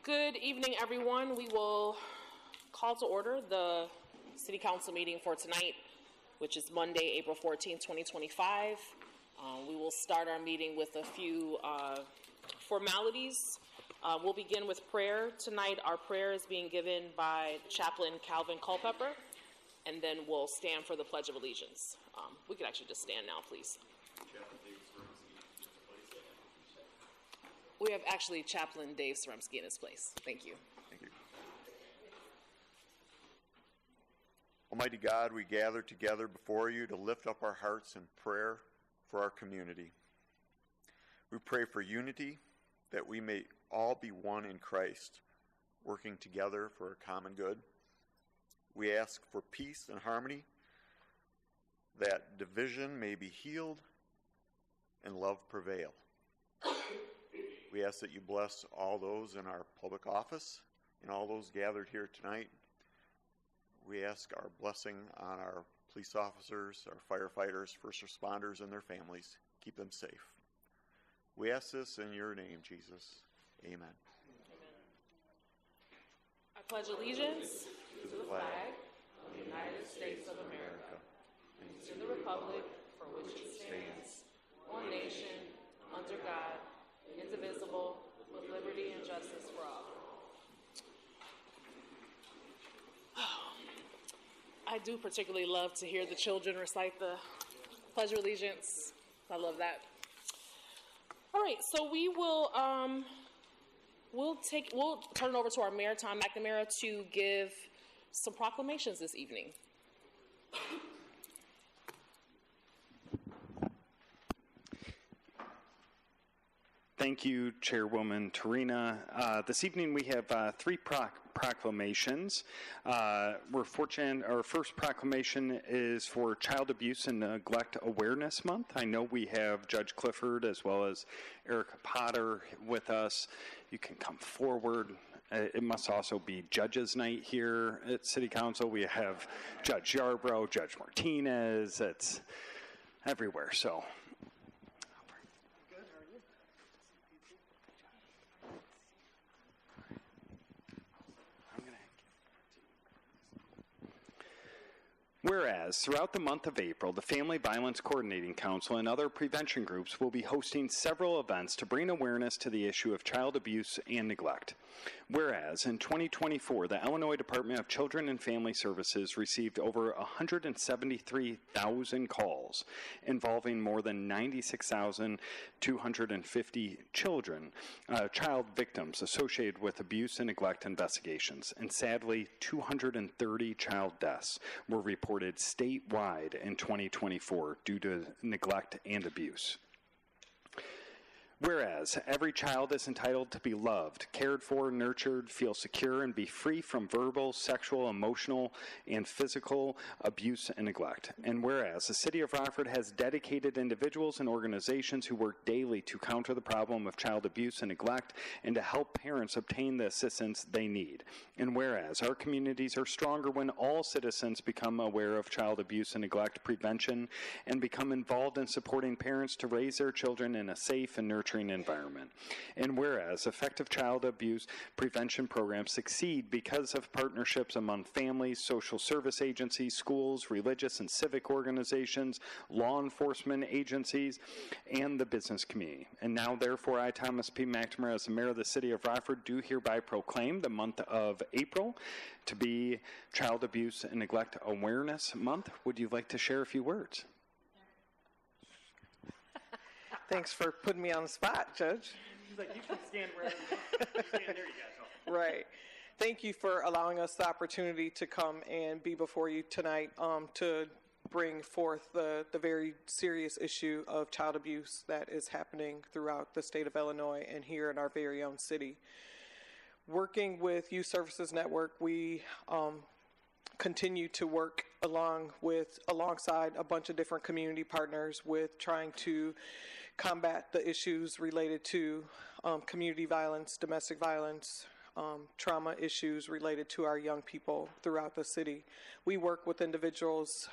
Good evening, everyone. We will call to order the City Council meeting for tonight, which is Monday, April 14th, 2025. We will start our meeting with a few formalities. We'll begin with prayer. Tonight, our prayer is being given by Chaplain Calvin Culpepper, and then we'll stand for the Pledge of Allegiance. We could actually just stand now, please. We have actually Chaplain Dave Seremski in his place. Thank you. Thank you. Almighty God, we gather together before you to lift up our hearts in prayer for our community. We pray for unity, that we may all be one in Christ, working together for a common good. We ask for peace and harmony, that division may be healed and love prevail. We ask that you bless all those in our public office and all those gathered here tonight. We ask our blessing on our police officers, our firefighters, first responders, and their families. Keep them safe. We ask this in your name, Jesus. Amen. Amen. I pledge allegiance to the flag of the United States of America and to the republic for which it stands, one nation, under God, indivisible, with liberty and justice for all. I do particularly love to hear the children recite the Pledge of Allegiance. I love that. All right, so we will we'll turn it over to our mayor, Tom McNamara, to give some proclamations this evening. Thank you, Chairwoman Tarina. This evening we have three proclamations. We're fortunate, our first proclamation is for Child Abuse and Neglect Awareness Month. I know we have Judge Clifford as well as Erica Potter with us. You can come forward. It must also be Judges Night here at City Council. We have Judge Yarbrough, Judge Martinez. It's everywhere, so. Whereas, throughout the month of April, the Family Violence Coordinating Council and other prevention groups will be hosting several events to bring awareness to the issue of child abuse and neglect. Whereas, in 2024, the Illinois Department of Children and Family Services received over 173,000 calls involving more than 96,250 children, child victims associated with abuse and neglect investigations. And sadly, 230 child deaths were reported statewide in 2024 due to neglect and abuse. Whereas, every child is entitled to be loved, cared for, nurtured, feel secure, and be free from verbal, sexual, emotional, and physical abuse and neglect. And whereas, the City of Rockford has dedicated individuals and organizations who work daily to counter the problem of child abuse and neglect and to help parents obtain the assistance they need. And whereas, our communities are stronger when all citizens become aware of child abuse and neglect prevention and become involved in supporting parents to raise their children in a safe and nurturing environment. And whereas effective child abuse prevention programs succeed because of partnerships among families, social service agencies, schools, religious and civic organizations, law enforcement agencies, and the business community. And now, therefore, I, Thomas P. McNamara, as the mayor of the City of Rockford, do hereby proclaim the month of April to be Child Abuse and Neglect Awareness Month. Would you like to share a few words? Thanks for putting me on the spot, Judge. He's like, you can stand wherever you stand there, you guys. Right. Thank you for allowing us the opportunity to come and be before you tonight to bring forth the very serious issue of child abuse that is happening throughout the state of Illinois and here in our very own city. Working with Youth Services Network, we continue to work alongside a bunch of different community partners with trying to combat the issues related to community violence, domestic violence, trauma issues related to our young people throughout the city. We work with individuals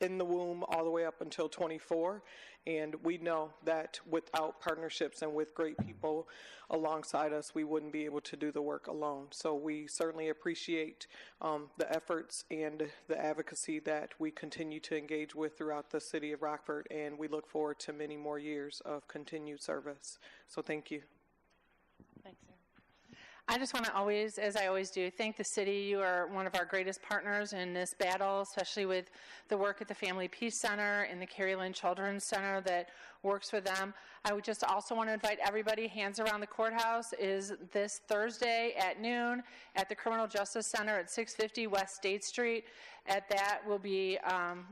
in the womb all the way up until 24. And we know that without partnerships and with great people alongside us, we wouldn't be able to do the work alone. So we certainly appreciate the efforts and the advocacy that we continue to engage with throughout the city of Rockford, and we look forward to many more years of continued service. So thank you. Thanks, Sarah. I just want to always, as I always do, thank the city. You are one of our greatest partners in this battle, especially with the work at the Family Peace Center and the Carrie Lynn Children's Center that works with them. I would just also want to invite everybody. Hands Around the Courthouse is this Thursday at noon at the Criminal Justice Center at 650 West State Street. At that, we'll be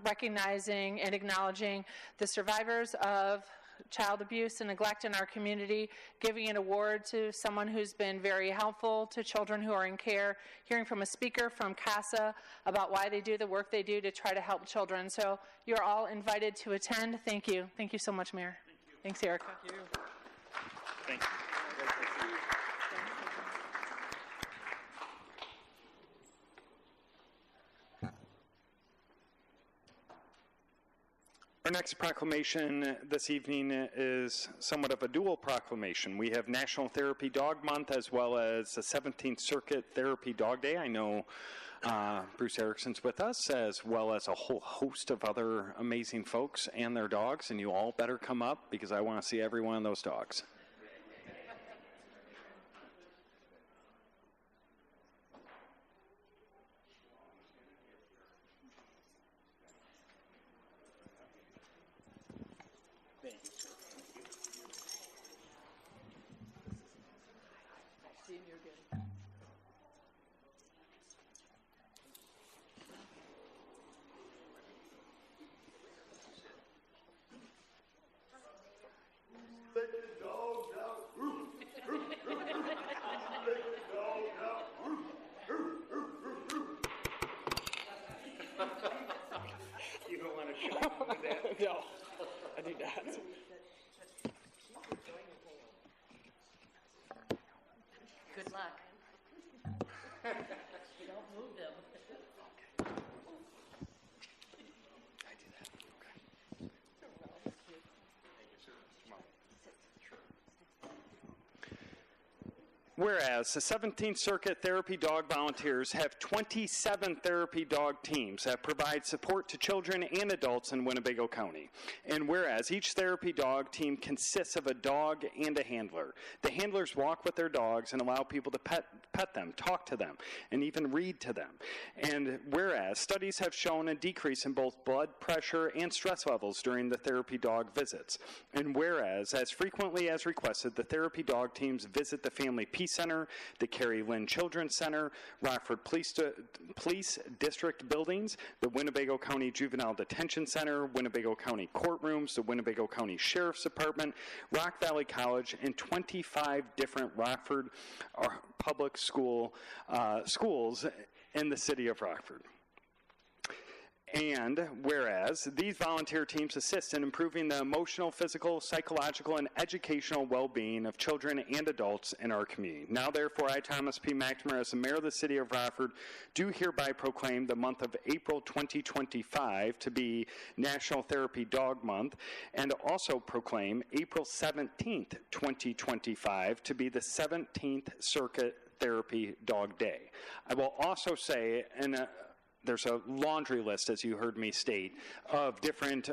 recognizing and acknowledging the survivors of child abuse and neglect in our community, giving an award to someone who's been very helpful to children who are in care, hearing from a speaker from CASA about why they do the work they do to try to help children. So you're all invited to attend. Thank you. Thank you so much, Mayor. Thanks, Erica. Thank you. Thank you. Our next proclamation this evening is somewhat of a dual proclamation. We have National Therapy Dog Month as well as the 17th Circuit Therapy Dog Day. I know Bruce Erickson's with us, as well as a whole host of other amazing folks and their dogs, and you all better come up because I want to see every one of those dogs. No, I do not. Good luck. Don't move them. Whereas the 17th Circuit Therapy Dog Volunteers have 27 therapy dog teams that provide support to children and adults in Winnebago County. And whereas each therapy dog team consists of a dog and a handler. The handlers walk with their dogs and allow people to pet them, talk to them, and even read to them. And whereas studies have shown a decrease in both blood pressure and stress levels during the therapy dog visits. And whereas, as frequently as requested, the therapy dog teams visit the Family Peace Center, the Carrie Lynn Children's Center, Rockford Police District buildings, the Winnebago County Juvenile Detention Center, Winnebago County courtrooms, the Winnebago County Sheriff's Department, Rock Valley College, and 25 different Rockford public schools in the city of Rockford. And whereas these volunteer teams assist in improving the emotional, physical, psychological, and educational well-being of children and adults in our community. Now, therefore, I, Thomas P. McNamara, as the mayor of the city of Rockford, do hereby proclaim the month of April 2025 to be National Therapy Dog Month, and also proclaim April 17th, 2025 to be the 17th Circuit Therapy Dog Day. I will also say, there's a laundry list, as you heard me state, of different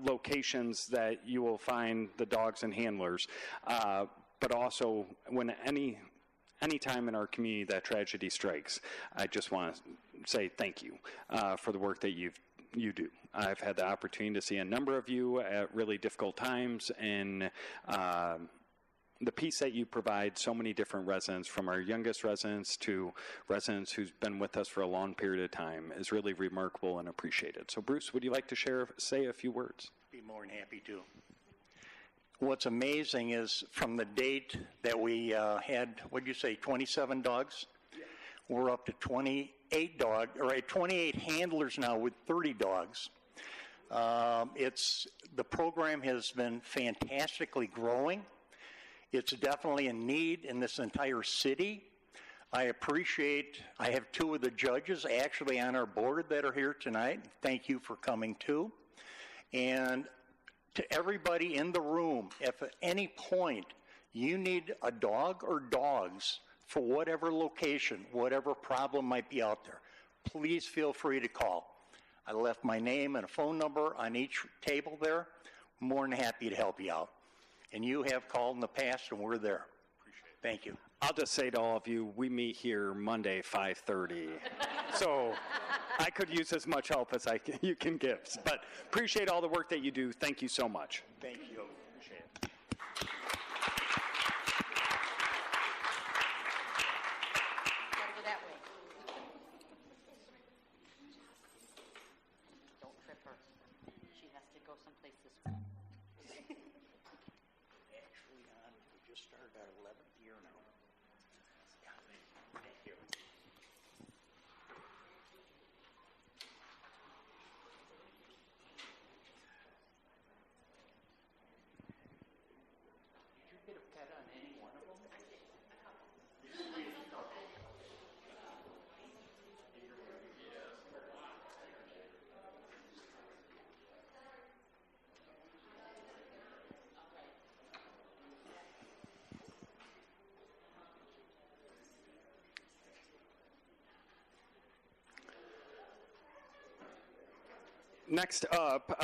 locations that you will find the dogs and handlers. But also, when any time in our community that tragedy strikes, I just want to say thank you for the work that you do. I've had the opportunity to see a number of you at really difficult times, and the peace that you provide so many different residents, from our youngest residents to residents who's been with us for a long period of time, is really remarkable and appreciated. So, Bruce, would you like to say a few words? Be more than happy to. What's amazing is from the date that we had, what'd you say, 27 dogs? Yeah. We're up to 28 handlers now with 30 dogs. The program has been fantastically growing. It's definitely a need in this entire city. I have two of the judges actually on our board that are here tonight. Thank you for coming too. And to everybody in the room, if at any point you need a dog or dogs for whatever location, whatever problem might be out there, please feel free to call. I left my name and a phone number on each table there. More than happy to help you out. And you have called in the past, and we're there. Appreciate it. Thank you. I'll just say to all of you, we meet here Monday, 5:30. So I could use as much help as you can give. But appreciate all the work that you do. Thank you so much. Thank you. Appreciate it. Gotta go that way. Don't trip her. She has to go someplace this way. Actually, we just started our 11th year now. Thank you. Did you get a pet on any one of them? Next up,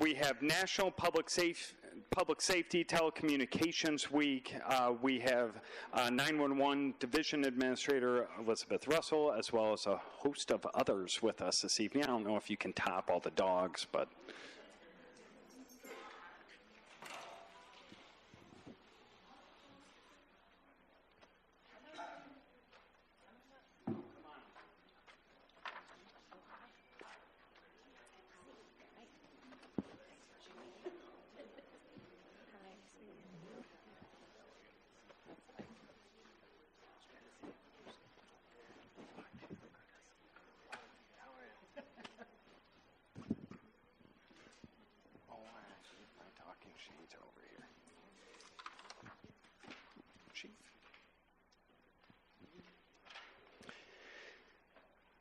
we have National Public Safety Telecommunications Week. We have 911 Division Administrator Elizabeth Russell, as well as a host of others with us this evening. I don't know if you can top all the dogs, but...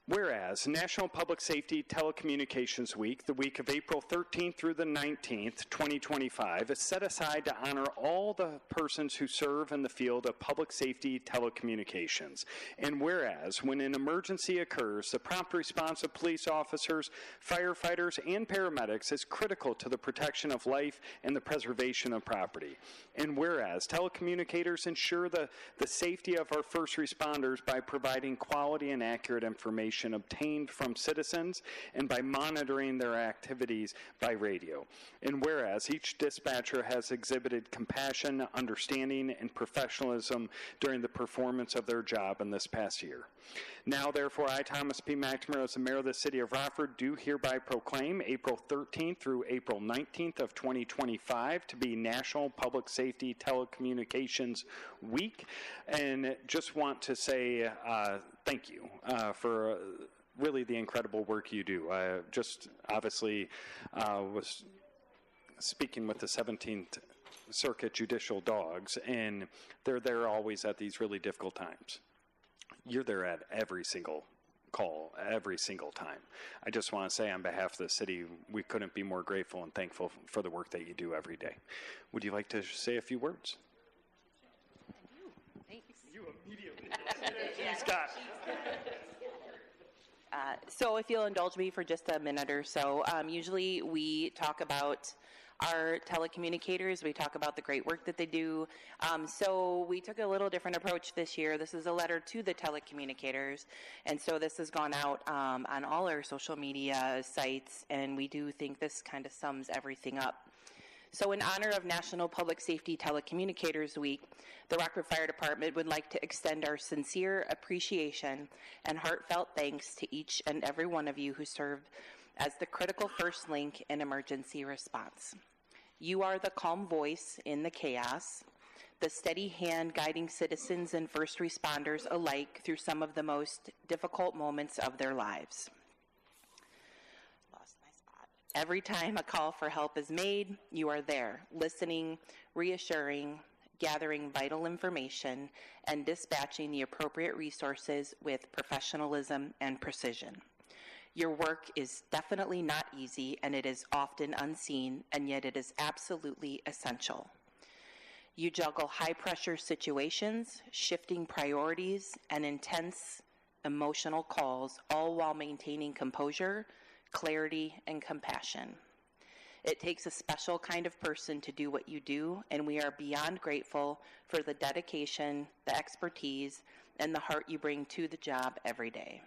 Whereas National Public Safety Telecommunications Week, the week of April 13th through the 19th, 2025, is set aside to honor all the persons who serve in the field of public safety telecommunications. And whereas when an emergency occurs, the prompt response of police officers, firefighters, and paramedics is critical to the protection of life and the preservation of property. And whereas telecommunicators ensure the safety of our first responders by providing quality and accurate information obtained from citizens and by monitoring their activities by radio. And whereas each dispatcher has exhibited compassion, understanding, and professionalism during the performance of their job in this past year. Now, therefore, I, Thomas P. McNamara, as the mayor of the city of Rockford, do hereby proclaim April 13th through April 19th of 2025 to be National Public Safety Telecommunications Week. And just want to say thank you for really the incredible work you do. I just obviously was speaking with the 17th Circuit Judicial Dogs, and they're there always at these really difficult times. You're there at every single call, every single time. I just want to say on behalf of the city, we couldn't be more grateful and thankful for the work that you do every day. Would you like to say a few words? Thanks. You immediately. Scott. So if you'll indulge me for just a minute or so, usually we talk about our telecommunicators. We talk about the great work that they do. So we took a little different approach this year. This is a letter to the telecommunicators. And so this has gone out on all our social media sites, and we do think this kind of sums everything up. So in honor of National Public Safety Telecommunicators Week, the Rockford Fire Department would like to extend our sincere appreciation and heartfelt thanks to each and every one of you who served as the critical first link in emergency response. You are the calm voice in the chaos, the steady hand guiding citizens and first responders alike through some of the most difficult moments of their lives. Every time a call for help is made, you are there, listening, reassuring, gathering vital information, and dispatching the appropriate resources with professionalism and precision. Your work is definitely not easy, and it is often unseen, and yet it is absolutely essential. You juggle high-pressure situations, shifting priorities, and intense emotional calls, all while maintaining composure, clarity, and compassion. It takes a special kind of person to do what you do, and we are beyond grateful for the dedication, the expertise, and the heart you bring to the job every day.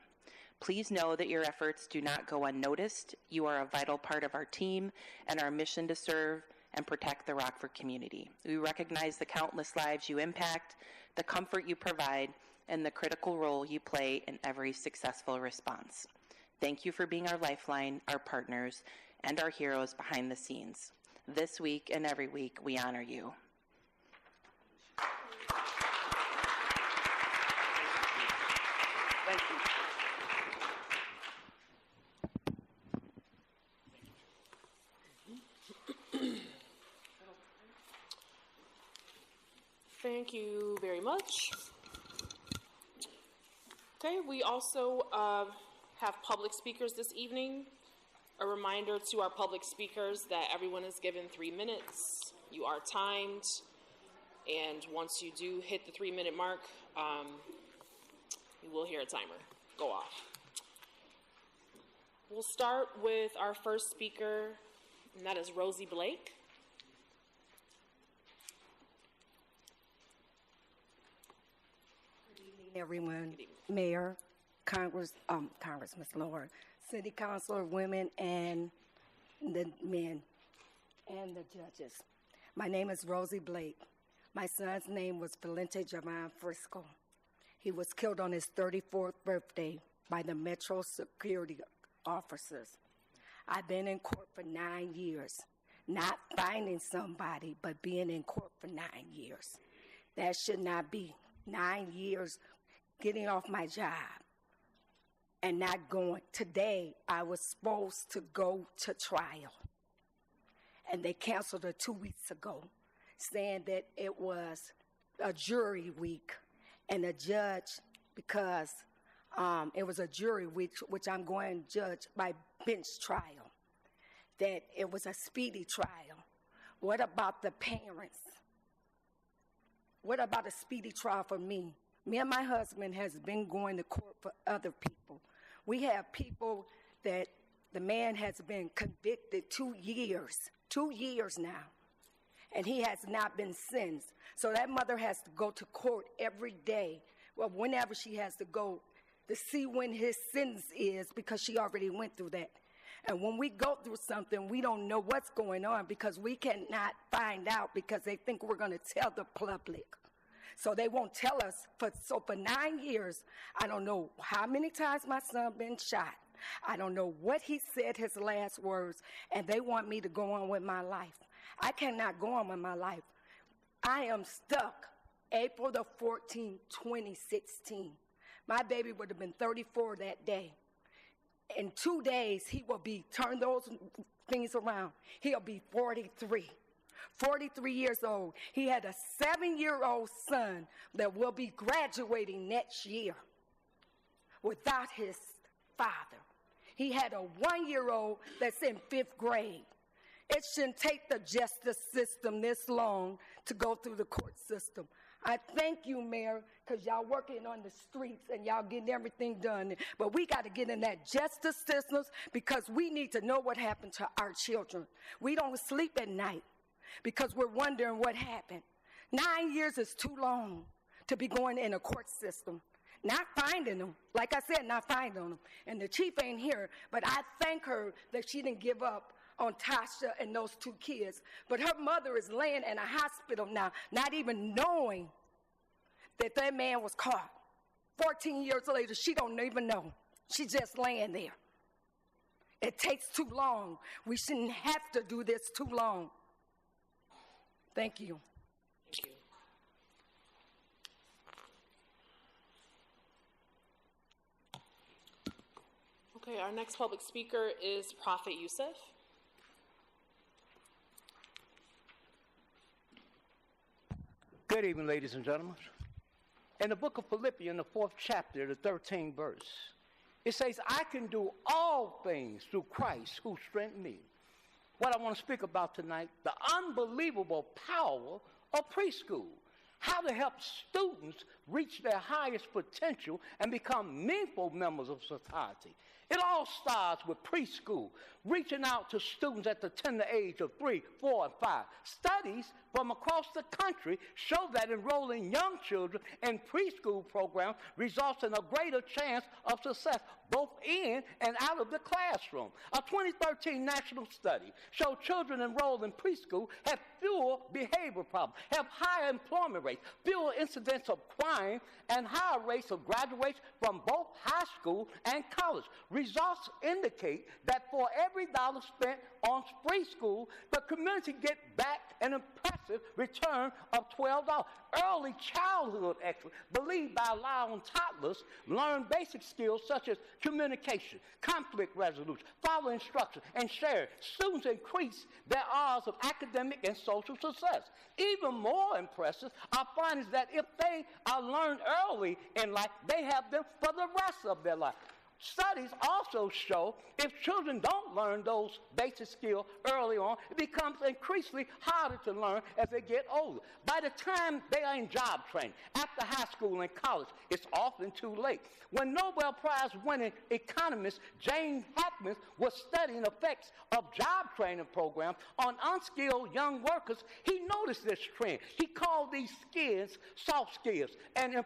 Please know that your efforts do not go unnoticed. You are a vital part of our team and our mission to serve and protect the Rockford community. We recognize the countless lives you impact, the comfort you provide, and the critical role you play in every successful response. Thank you for being our lifeline, our partners, and our heroes behind the scenes. This week and every week, we honor you. Thank you. Thank you very much. Okay, we also have public speakers this evening. A reminder to our public speakers that everyone is given 3 minutes. You are timed, and once you do hit the 3-minute mark, you will hear a timer go off. We'll start with our first speaker, and that is Rosie Blake. Good evening, everyone. Good evening. Mayor, Congressman Lord, City Councilor, women, and the men, and the judges. My name is Rosie Blake. My son's name was Valente Javon Frisco. He was killed on his 34th birthday by the Metro security officers. I've been in court for 9 years, not finding somebody, but being in court for 9 years. That should not be 9 years getting off my job and not going. Today, I was supposed to go to trial, and they canceled it 2 weeks ago, saying that it was a jury week, and a judge, because it was a jury week, which I'm going to judge by bench trial, that it was a speedy trial. What about the parents? What about a speedy trial for me? Me and my husband has been going to court for other people. We have people that the man has been convicted 2 years now, and he has not been sentenced. So that mother has to go to court every day, well, whenever she has to go, to see when his sentence is, because she already went through that. And when we go through something, we don't know what's going on because we cannot find out because they think we're going to tell the public. So they won't tell us. So for 9 years, I don't know how many times my son been shot. I don't know what he said his last words, and they want me to go on with my life. I cannot go on with my life. I am stuck. April the 14th, 2016. My baby would have been 34 that day. In 2 days, he will be, turn those things around, he'll be 43. 43 years old. He had a 7-year-old son that will be graduating next year without his father. He had a 1-year-old that's in 5th grade. It shouldn't take the justice system this long to go through the court system. I thank you, Mayor, because y'all working on the streets and y'all getting everything done. But we got to get in that justice system because we need to know what happened to our children. We don't sleep at night because we're wondering what happened. 9 years is too long to be going in a court system. Not finding them. Like I said, not finding them. And the chief ain't here, but I thank her that she didn't give up on Tasha and those 2 kids. But her mother is laying in a hospital now, not even knowing that that man was caught. 14 years later, she don't even know. She's just laying there. It takes too long. We shouldn't have to do this too long. Thank you. Thank you. Okay, our next public speaker is Prophet Youssef. Good evening, ladies and gentlemen. In the book of Philippians, the 4th chapter, the 13th verse, it says, I can do all things through Christ who strengthens me. What I want to speak about tonight, the unbelievable power of preschool. How to help students reach their highest potential and become meaningful members of society. It all starts with preschool, reaching out to students at the tender age of 3, 4, and 5. Studies from across the country show that enrolling young children in preschool programs results in a greater chance of success, both in and out of the classroom. A 2013 national study showed children enrolled in preschool have fewer behavioral problems, have higher employment rates, fewer incidents of crime, and higher rates of graduation from both high school and college. Results indicate that for every dollar spent on preschool, the community gets back an impressive return of $12. Early childhood excellence, believed by allowing toddlers learn basic skills such as communication, conflict resolution, follow instructions, and share. Students increase their odds of academic and social success. Even more impressive are findings that if they are learned early in life, they have them for the rest of their life. Studies also show if children don't learn those basic skills early on, it becomes increasingly harder to learn as they get older. By the time they are in job training, after high school and college, it's often too late. When Nobel Prize winning economist James Hackman was studying the effects of job training programs on unskilled young workers, he noticed this trend. He called these skills soft skills and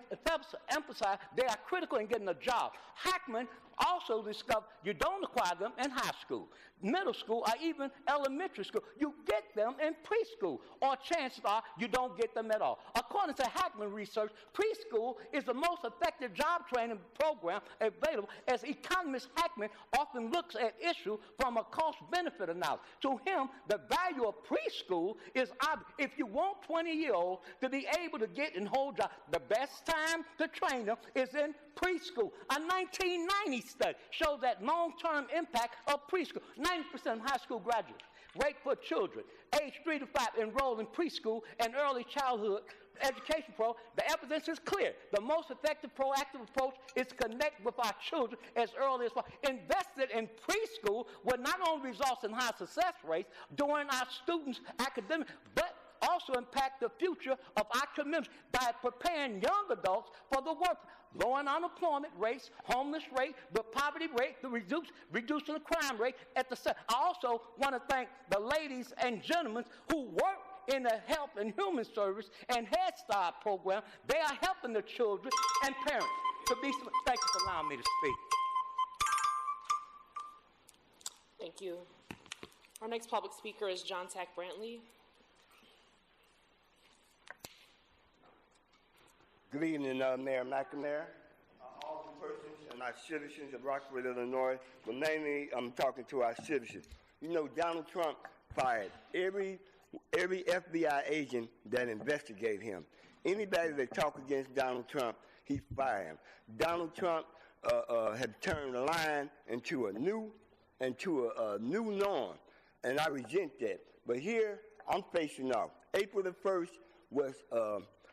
emphasized they are critical in getting a job. Hackman also discovered you don't acquire them in high school, middle school, or even elementary school. You get them in preschool, or chances are you don't get them at all. According to Hackman research, preschool is the most effective job training program available, as economist Hackman often looks at issues from a cost-benefit analysis. To him, the value of preschool is obvious. If you want 20-year-olds to be able to get and hold jobs, the best time to train them is in preschool. A 1990 study shows that long-term impact of preschool. 90% of high school graduates rate for children aged 3 to 5 enrolled in preschool and early childhood education program. The evidence is clear. The most effective proactive approach is to connect with our children as early as possible. Invested in preschool will not only result in high success rates during our students' academic, but also impact the future of our community by preparing young adults for the work, lowering unemployment rates, homeless rate, the poverty rate, reducing the crime rate at the center. I also want to thank the ladies and gentlemen who work in the Health and Human Service and Head Start program. They are helping the children and parents to be. Thank you for allowing me to speak. Thank you. Our next public speaker is John Tack Brantley. Good evening, Mayor McNamara, all the persons and our citizens of Rockford, Illinois. But mainly, I'm talking to our citizens. You know, Donald Trump fired every FBI agent that investigated him. Anybody that talked against Donald Trump, he fired him. Donald Trump had turned the line into a new norm, and I resent that. But here, I'm facing off. April the 1st was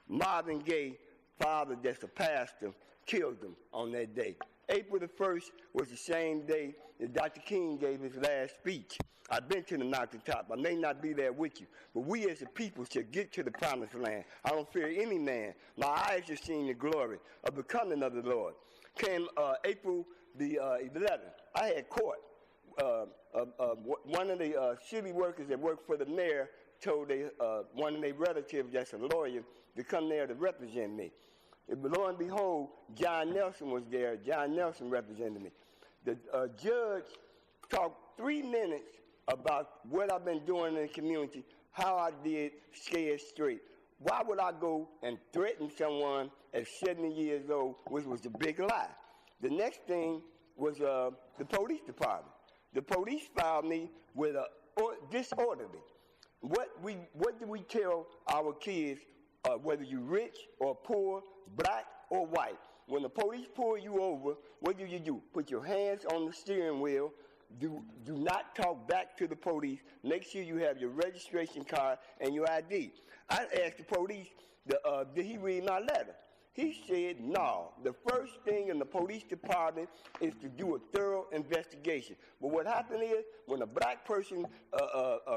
Marvin Gaye, father that's a pastor, killed him on that day. April the 1st was the same day that Dr. King gave his last speech. I've been to the mountaintop. I may not be there with you, but we as a people should get to the promised land. I don't fear any man. My eyes have seen the glory of the coming of the Lord. Came April the 11th. I had court. One of the city workers that worked for the mayor told one of their relatives that's a lawyer to come there to represent me. Lo and behold, John Nelson was there. John Nelson represented me. The judge talked 3 minutes about what I've been doing in the community, how I did scared straight. Why would I go and threaten someone at 70 years old, which was a big lie? The next thing was the police department. The police filed me with a disorderly. What do we tell our kids, whether you're rich or poor, black or white? When the police pull you over, what do? Put your hands on the steering wheel. Do not talk back to the police. Make sure you have your registration card and your ID. I asked the police, did he read my letter? He said, no, the first thing in the police department is to do a thorough investigation. But what happened is, when a black person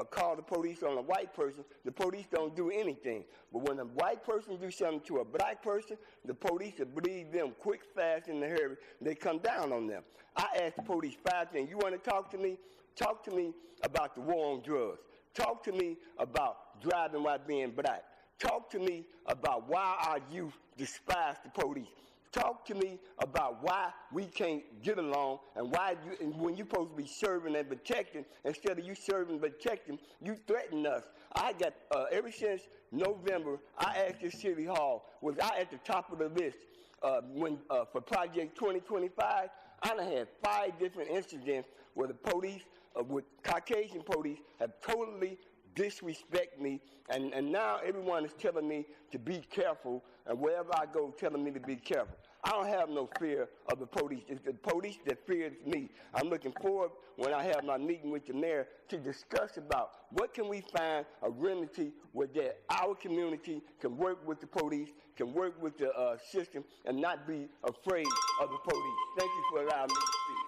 called the police on a white person, the police don't do anything. But when a white person do something to a black person, the police will believe them quick, fast, in a hurry. They come down on them. I asked the police 5 things. You want to talk to me? Talk to me about the war on drugs. Talk to me about driving while being black. Talk to me about why our youth despise the police. Talk to me about why we can't get along and why when you're supposed to be serving and protecting, instead of you serving and protecting, you threaten us. I got, ever since November, I asked the city hall, was I at the top of the list for Project 2025? I done had 5 different incidents where the police, with Caucasian police, have totally disrespect me, and now everyone is telling me to be careful, and wherever I go, telling me to be careful. I don't have no fear of the police. It's the police that fears me. I'm looking forward, when I have my meeting with the mayor, to discuss about what can we find a remedy where that our community can work with the police, can work with the system, and not be afraid of the police. Thank you for allowing me to speak.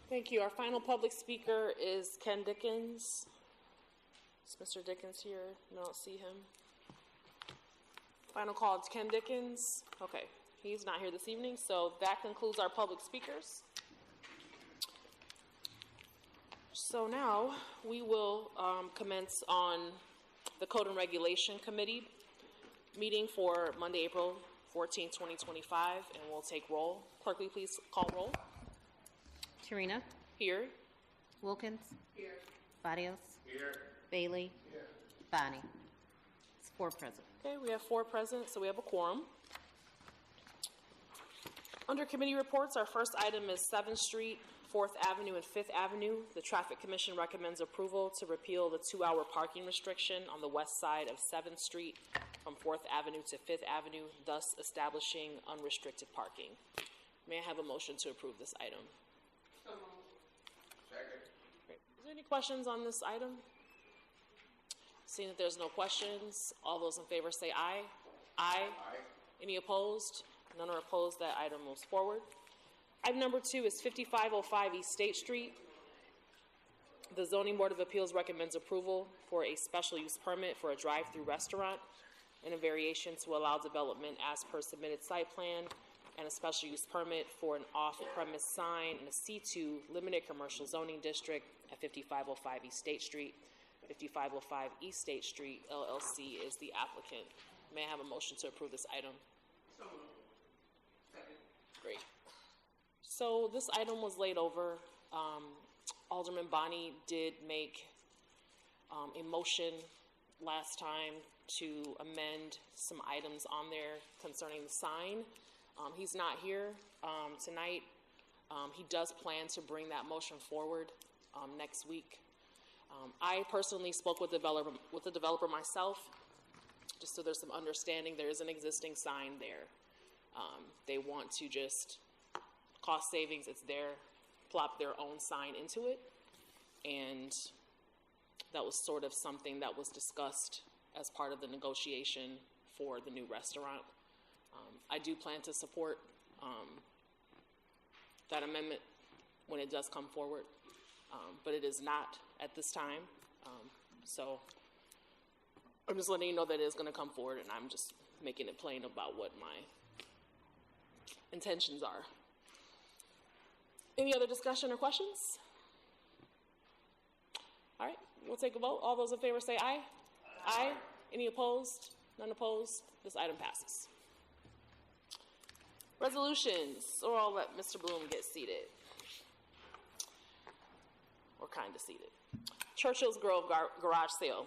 Thank you. Our final public speaker is Ken Dickens. Is Mr. Dickens here? No, I don't see him. Final call to Ken Dickens. Okay, he's not here this evening, so that concludes our public speakers. So now we will commence on the Code and Regulation Committee meeting for Monday, April 14, 2025, and we'll take roll. Clerk, will you please call roll? Tarina. Here. Wilkins. Here. Barrios. Here. Bailey. Here. Bonnie. It's 4 present. Okay, we have 4 present, so we have a quorum. Under committee reports, our first item is 7th Street, 4th Avenue, and 5th Avenue. The Traffic Commission recommends approval to repeal the 2-hour parking restriction on the west side of 7th Street from 4th Avenue to 5th Avenue, thus establishing unrestricted parking. May I have a motion to approve this item? Second. Great. Is there any questions on this item? Seeing that there's no questions, all those in favor say aye. Aye. Aye. Any opposed? None are opposed. That item moves forward. Item number 2 is 5505 East State Street. The Zoning Board of Appeals recommends approval for a special use permit for a drive-through restaurant and a variation to allow development as per submitted site plan, and a special use permit for an off-premise sign in a C2 limited commercial zoning district at 5505 East State Street. 5505 East State Street, LLC is the applicant. May I have a motion to approve this item? So moved. Second. Great. So this item was laid over. Alderman Bonnie did make a motion last time to amend some items on there concerning the sign. He's not here tonight. He does plan to bring that motion forward next week. I personally spoke with the developer myself, just so there's some understanding. There is an existing sign there. They want to just cost savings. It's there, plop their own sign into it, and that was sort of something that was discussed as part of the negotiation for the new restaurant. I do plan to support that amendment when it does come forward, but it is not at this time. So I'm just letting you know that it is going to come forward, and I'm just making it plain about what my intentions are. Any other discussion or questions? All right, we'll take a vote. All those in favor say aye. Aye. Any opposed? None opposed? This item passes. Resolutions, or I'll let Mr. Bloom get seated. Or kind of seated. Churchill's Grove Garage Sale.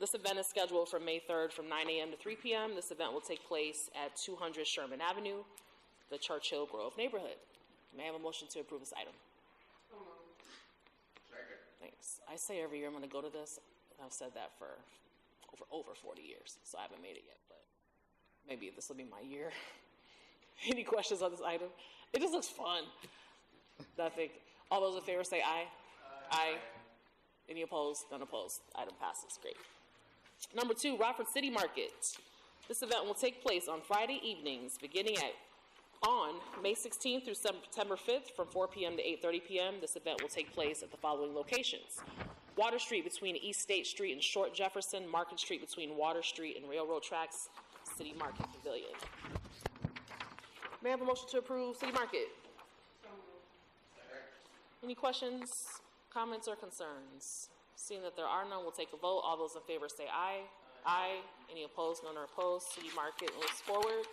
This event is scheduled for May 3rd from 9 a.m. to 3 p.m. This event will take place at 200 Sherman Avenue, the Churchill Grove neighborhood. May I have a motion to approve this item? Second. Thanks. I say every year I'm going to go to this, and I've said that for over 40 years, so I haven't made it yet, but maybe this will be my year. Any questions on this item? It just looks fun. Nothing. All those in favor say aye. Aye. Any opposed? None opposed. Item passes. Great. Number 2, Rockford City Market. This event will take place on Friday evenings beginning on May 16th through September 5th from 4 p.m. to 8:30 p.m. This event will take place at the following locations: Water Street between East State Street and Short Jefferson, Market Street between Water Street and Railroad Tracks, City Market Pavilion. May I have a motion to approve City Market? Any questions, comments, or concerns? Seeing that there are none, we'll take a vote. All those in favor say aye. Aye. Any opposed? None are opposed. City Market moves forward.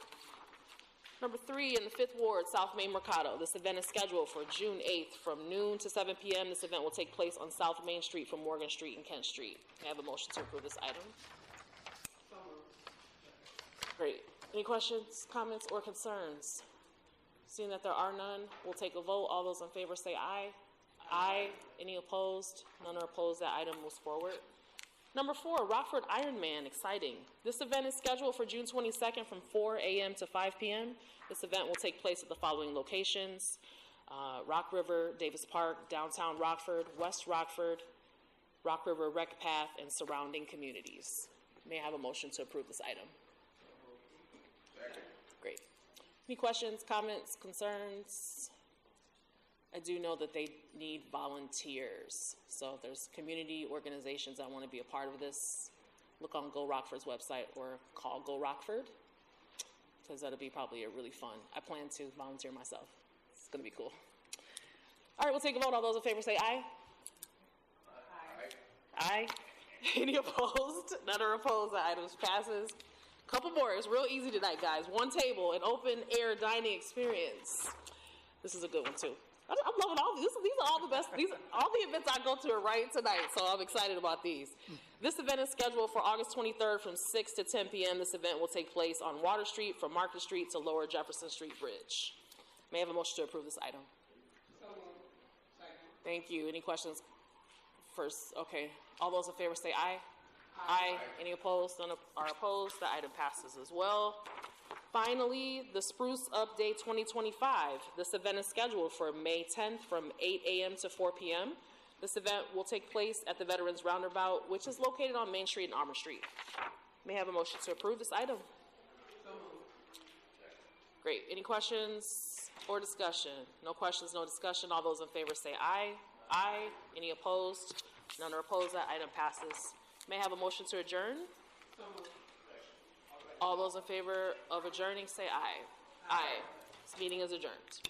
Number 3, in the 5th Ward, South Main Mercado. This event is scheduled for June 8th from noon to 7 p.m. This event will take place on South Main Street from Morgan Street and Kent Street. May I have a motion to approve this item? Great. Any questions, comments, or concerns? Seeing that there are none, we'll take a vote. All those in favor say aye. Aye. Any opposed? None are opposed. That item moves forward. Number 4, Rockford Ironman, exciting. This event is scheduled for June 22nd from 4 a.m. to 5 p.m. This event will take place at the following locations: Rock River, Davis Park, downtown Rockford, West Rockford, Rock River Rec Path, and surrounding communities. May I have a motion to approve this item? Great. Any questions, comments, concerns? I do know that they need volunteers. So if there's community organizations that want to be a part of this, look on Go Rockford's website or call Go Rockford, because that'll be probably a really fun. I plan to volunteer myself. It's going to be cool. All right, we'll take a vote. All those in favor say aye. Aye. Aye. Any opposed? None are opposed. The item passes. Couple more. It's real easy tonight, guys. One table, an open-air dining experience. This is a good one, too. I'm loving all these. These are all the best. All the events I go to are right tonight, so I'm excited about these. This event is scheduled for August 23rd from 6 to 10 p.m. This event will take place on Water Street from Market Street to Lower Jefferson Street Bridge. May I have a motion to approve this item? Thank you. Any questions? First, okay. All those in favor say aye. Aye. Any opposed? None are opposed. The item passes as well. Finally, the Spruce Up Day 2025. This event is scheduled for May 10th from 8 a.m. to 4 p.m. This event will take place at the Veterans Roundabout, which is located on Main Street and Armour Street. May I have a motion to approve this item? Great. Any questions or discussion? No questions, no discussion. All those in favor say aye. Aye. Any opposed? None are opposed. That item passes. May I have a motion to adjourn? All those in favor of adjourning say aye. Aye. This meeting is adjourned.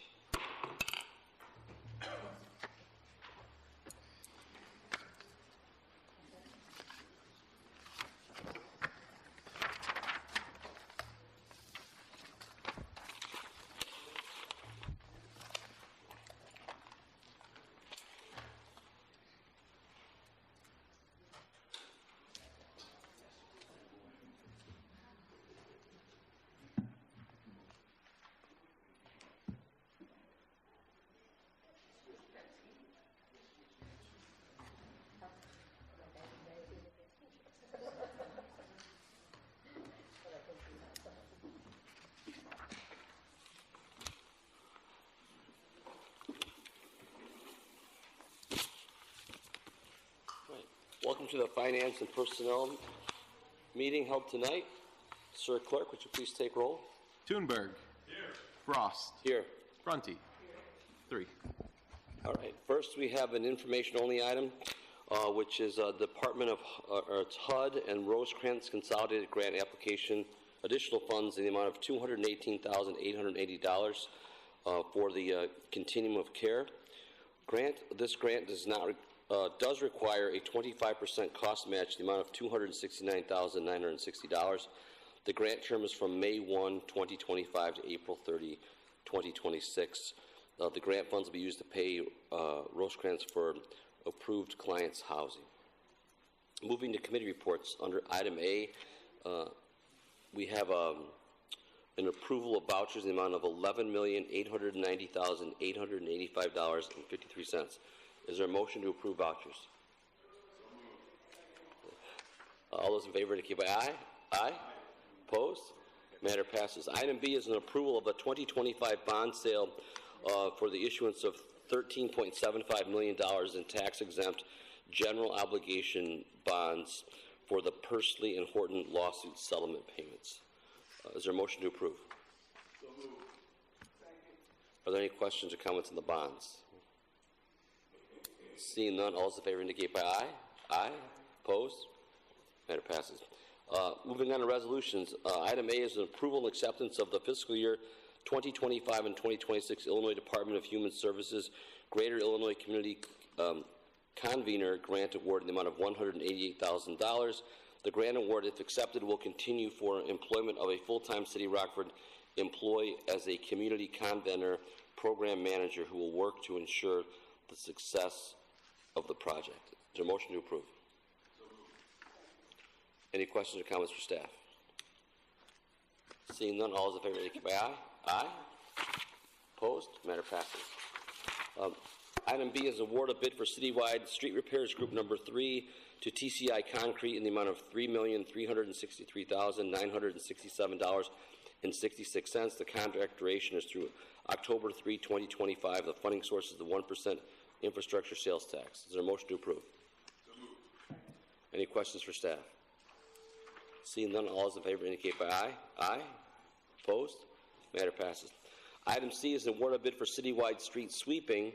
Welcome to the Finance and Personnel meeting held tonight. Sir Clerk, would you please take roll? Thunberg. Here. Frost. Here. Brunty. Here. 3. All right. First, we have an information-only item, which is Department of it's HUD and Rosecrans Consolidated Grant Application, additional funds in the amount of $218,880 for the Continuum of Care grant. This grant does require a 25% cost match, the amount of $269,960. The grant term is from May 1, 2025 to April 30, 2026. The grant funds will be used to pay Rosecrans for approved clients' housing. Moving to committee reports, under item A, we have an approval of vouchers in the amount of $11,890,885.53. Is there a motion to approve vouchers? All those in favor indicate by aye. Aye. Opposed? Matter passes. Item B is an approval of a 2025 bond sale for the issuance of $13.75 million in tax-exempt general obligation bonds for the Pursley and Horton lawsuit settlement payments. Is there a motion to approve? So moved. Are there any questions or comments on the bonds? Seeing none, all those in favor indicate by aye. Aye. Opposed? Matter passes. Moving on to resolutions. Item A is an approval and acceptance of the fiscal year 2025 and 2026 Illinois Department of Human Services Greater Illinois Community Convener Grant Award in the amount of $188,000. The grant award, if accepted, will continue for employment of a full-time City of Rockford employee as a community convener program manager who will work to ensure the success of the project. Is there a motion to approve? Any questions or comments for staff? Seeing none, all those in favor indicate by aye. Aye. Opposed? Matter passes. Item B is award a bid for citywide street repairs group number 3 to TCI Concrete in the amount of $3,363,967.66. The contract duration is through October 3, 2025. The funding source is the 1% infrastructure sales tax. Is there a motion to approve? Any questions for staff? Seeing none, all those in favor indicate by aye. Aye. Opposed? Matter passes. Item C is an award of bid for citywide street sweeping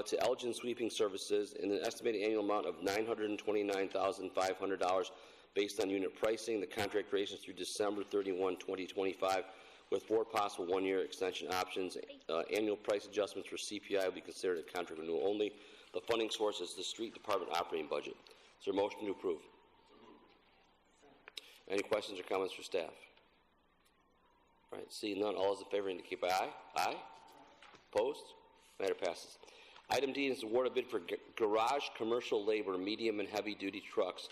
to Elgin Sweeping Services in an estimated annual amount of $929,500 based on unit pricing. The contract duration is through December 31, 2025, with 4 possible one-year extension options. Annual price adjustments for CPI will be considered a contract renewal only. The funding source is the Street Department operating budget. Is there a motion to approve? Any questions or comments for staff? All right, seeing none, all those in favor indicate by aye. Aye. Opposed? Matter passes. Item D is award a bid for garage commercial labor, medium and heavy duty trucks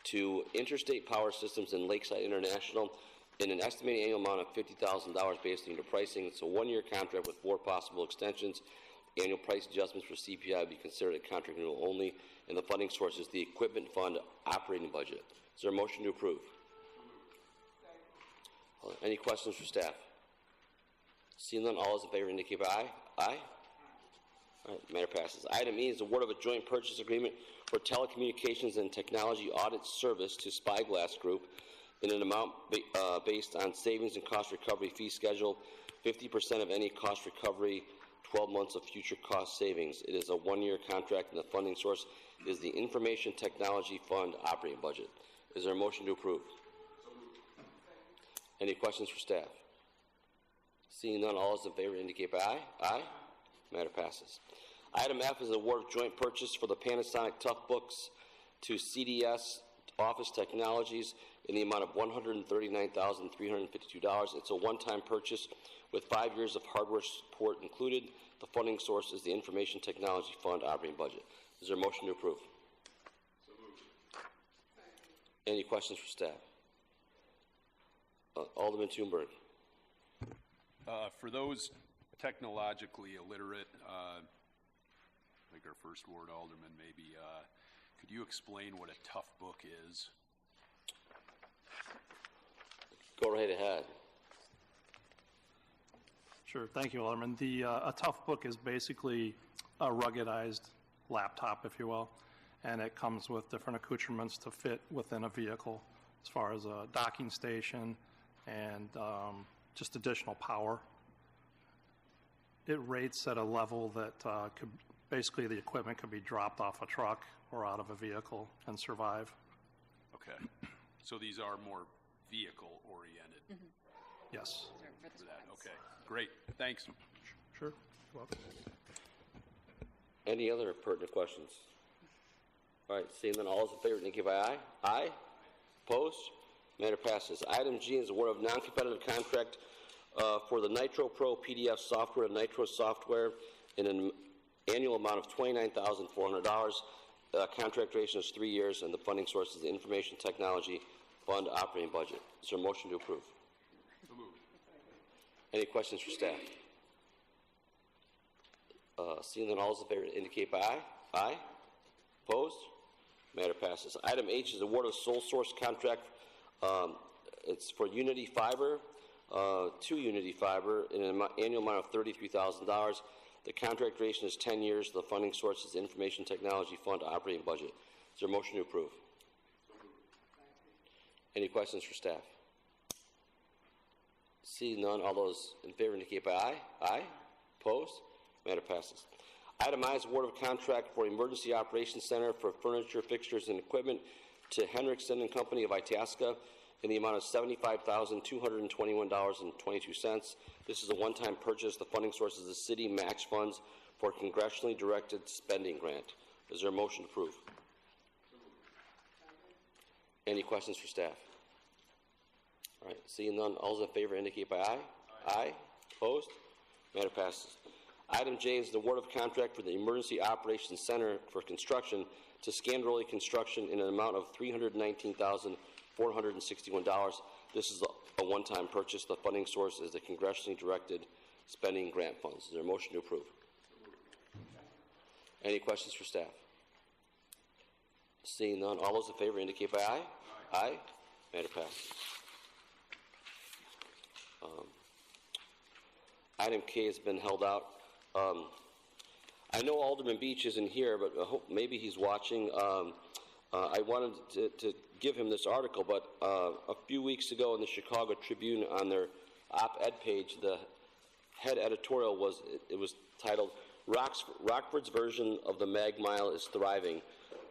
to Interstate Power Systems and Lakeside International in an estimated annual amount of $50,000 based on unit pricing. It's a one-year contract with 4 possible extensions. Annual price adjustments for CPI will be considered a contract renewal only, and the funding source is the Equipment Fund operating budget. Is there a motion to approve? Any questions for staff? Seeing none, all those in favor indicate by aye. Aye. All right, matter passes. Item E is award of a joint purchase agreement for telecommunications and technology audit service to Spyglass Group in an amount based on savings and cost recovery fee schedule, 50% of any cost recovery, 12 months of future cost savings. It is a one-year contract, and the funding source is the Information Technology Fund operating budget. Is there a motion to approve? Any questions for staff? Seeing none, all those in favor indicate by aye. Aye. Matter passes. Item F is an award of joint purchase for the Panasonic Toughbooks to CDS Office Technologies in the amount of $139,352. It's a one-time purchase with 5 years of hardware support included. The funding source is the Information Technology Fund operating budget. Is there a motion to approve? So moved. Any questions for staff? Alderman Thunberg. For those technologically illiterate, like our first ward alderman, maybe, could you explain what a tough book is? Go right ahead. Sure. Thank you, Alderman. A tough book is basically a ruggedized laptop, if you will, and it comes with different accoutrements to fit within a vehicle as far as a docking station and just additional power. It rates at a level that could basically the equipment could be dropped off a truck or out of a vehicle and survive. Okay. So these are more vehicle-oriented? Mm-hmm. Yes. For that. Okay. Great. Thanks. Sure. You're welcome. Any other pertinent questions? All right. Seeing none, all those in favor indicate by aye. Aye. Opposed? Matter passes. Item G is award of non-competitive contract for the Nitro Pro PDF software and Nitro software in an annual amount of $29,400. Contract duration is 3 years, and the funding source is the Information Technology Fund operating budget. Is there a motion to approve? So moved. Any questions for staff? Seeing that all those in favor indicate by aye. Aye. Opposed? Matter passes. Item H is award of sole source contract. It's for Unity Fiber, to Unity Fiber in an annual amount of $33,000. The contract duration is 10 years. The funding source is the Information Technology Fund operating budget. Is there a motion to approve? Any questions for staff? See none, all those in favor indicate by aye. Aye. Opposed? Matter passes. Item I is award of contract for Emergency Operations Center for furniture, fixtures, and equipment to Henriksen and Company of Itasca in the amount of $75,221.22. This is a one-time purchase. The funding source is the city match funds for congressionally directed spending grant. Is there a motion to approve? Any questions for staff? All right, seeing none, all those in favor indicate by aye. Aye. Opposed? Matter passes. Item J is the award of contract for the Emergency Operations Center for construction to Scandaroli Construction in an amount of $319,461. This is a one-time purchase. The funding source is the congressionally directed spending grant funds. Is there a motion to approve? Any questions for staff? Seeing none, all those in favor indicate by aye. Aye. Matter passes. Item K has been held out. I know Alderman Beach isn't here, but I hope maybe he's watching. I wanted to give him this article, but a few weeks ago in the Chicago Tribune on their op-ed page, the head editorial was titled, Rockford's version of the Mag Mile is thriving.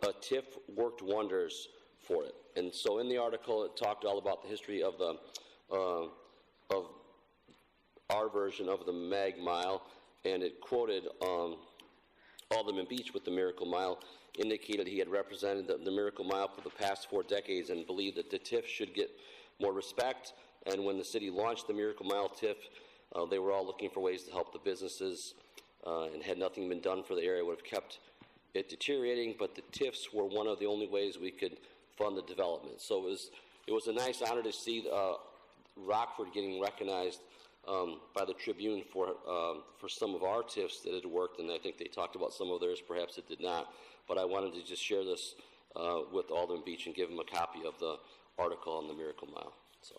A TIF worked wonders for it. And so in the article, it talked all about the history of the of our version of the Mag Mile, and it quoted Alderman Beach with the Miracle Mile, indicated he had represented the Miracle Mile for the past 4 decades and believed that the TIF should get more respect. And when the city launched the Miracle Mile TIF, they were all looking for ways to help the businesses, and had nothing been done for the area, would have kept it deteriorating, but the TIFs were one of the only ways we could fund the development. So it was a nice honor to see Rockford getting recognized by the Tribune for some of our TIFs that had worked, and I think they talked about some of theirs, perhaps it did not. But I wanted to just share this with Alderman Beach and give him a copy of the article on the Miracle Mile. So,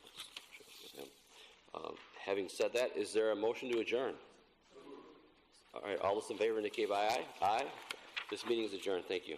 having said that, is there a motion to adjourn? All right, all those in favor indicate by aye. Aye. This meeting is adjourned. Thank you.